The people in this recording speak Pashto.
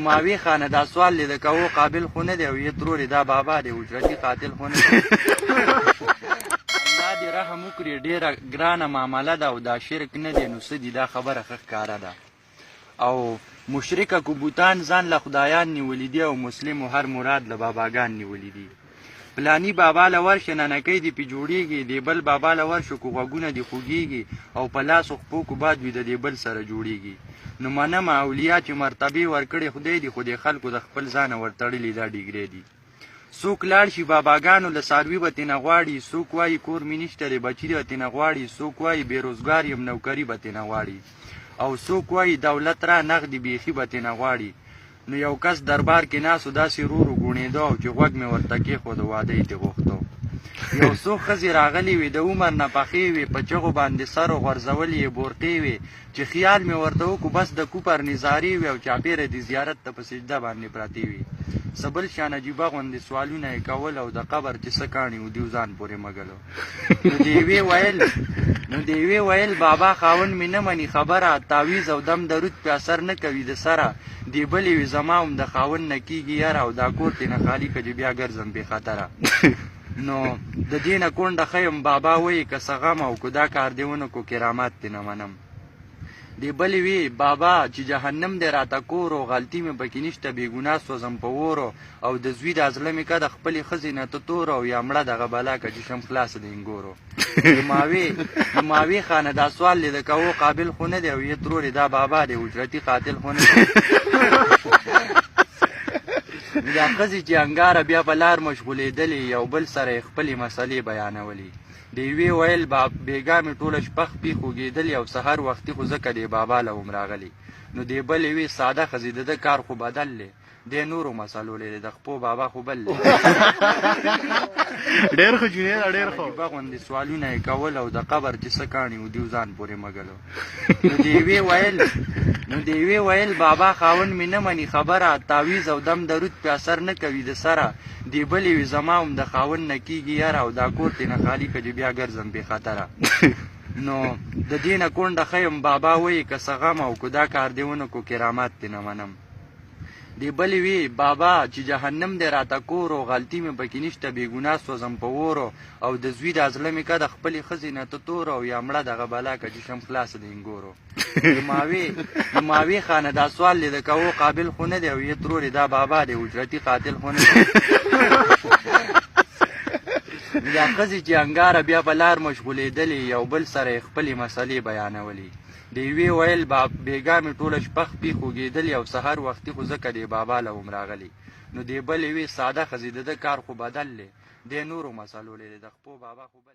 ماوی خانه دا سوال لیده که او قابل خو نه دی او یې ترورې دا بابا دی اجرتي قاتل خو نه دی الله دې رحم وکړي ډېره ګرانه معامله ده او دا شرک نه دی نو څه دي دا خبره ښه ښکاره ده او مشرکه که بوتان ځان له خدایان نیولي دي او مسلمو هر مراد له باباګان نیولي دي پلانی بابا له ورشه ننکۍ دې پې جوړېږي دې بل بابا له ورشو که غوږونه دې خوږېږي او په لاسو خپو که باد وي د دې بل سره جوړېږي نو منمه اولیا چې مرتبې ورکړې خدای دي خو دې خلکو د خپل ځانه ورتړلي دا ډیګرې دي څوک لاړ شي باباګانو له څاروي به تېنه غواړي څوک وایي کور مې نشته دی بچي به تېنه غواړي څوک وایي بېروزګار یم نوکري به تېنه غواړي او څوک وایي دولت را نغدي بیخي به تېنه غواړي نو یو کس دربار کې ناست و داسې رورو ګوڼېده او چې غوږ مې ورته کېښود واده یې ترې غوښته یو څو ښځې راغلې وې د عمر نه پخې وې په چغو باندې سر غورځولې یې بورقې وې چې خیال مې ورته وکړو بس د کوپر نظارې وې او چاپېره د زیارت ته په سجده باندې پرتې وې څه بل شان عجیبه غوندې سوالونه یې کول او د قبر چې څه کاڼي و دیو ځان پورې مګلو نو د یوې ویل بابا خاوند مې نه مني خبره تعویز او دم درود پې اثر نه کوي د سره دې بلې وي زما هم د خاوند نه کېږي یاره او دا کور ترې نه خالي که چې بیا ګرځم بې خطره نو د دې نه کونډه ښه یم بابا وایي که څه غم او که دا کار دې ونه کړو کرامات دې نه منم دې بلې وی بابا چې جهنم دې راته کور او غلطي مې پکې نشته بېګناه سوځم په وورو او د زوی دا زړه مې که د خپلې ښځې نه ته تور او یا مړه دغه بلا که چې شم خلاصه د انګورو د ماوی خانه دا سوال لیده که او قابل خو نه دی او یې ترورې دا بابا دی اجرتي قاتل خو نه دی دا ښځې چې انګاره بیا په لار مشغولېدلې یو بل سره یې خپلې مسلې بیانولې د یوې ویل بېګا مې ټوله شپه خپې خوږېدلې او سهار وختي خو ځکه دې بابا له هم راغلي نو دې بلې وې ساده ښځې د ده کار خو بدل دی دې نورو مسلو لري د خپو بابا خو بل دی ډېر ښه جونیر ډېر ښه عجیبه غوندې سوالونه یې کول او د قبر چې څه کاڼي و دیو ځان پورې مګلو نو د یوې ویل بابا خاوند مې نه مني خبره تعویز او دم درود پې اثر نه کوي د سره دې بلې وي زما هم د خاوند نه کېږي یاره او دا کور ترې نه خالي که چې بیا ګرځم بې خطره نو د دې نه کونډه ښه یم بابا وایي که څه غم او که دا کار دې ونه کړو کرامات دې نه منم دې بلې وی بابا چې جهنم دې راته کور او غلطي مې پکې نشته بېګناه سوځم په وورو او د زوی دا زړه مې که د خپلې ښځې نه ته تور او یا مړه دغه بلا که چې شم خلاصه د انګورو د ماوی خانه دا سوال لیده که او قابل خو نه دی او یې ترورې دا بابا دی اجرتي قاتل خو نه دی دا ښځې چې انګاره بیا په لار مشغولېدلې یو بل سره یې خپلې مسلې بیانولې د یوې ویل بېګا مې ټوله شپه خپې خوږېدلې او سهار وختي خو ځکه دې بابا له هم راغلي نو دې بلې وې ساده ښځې د ده کار خو بدل دی دې نورو مسلو لري د خپو بابا خو بل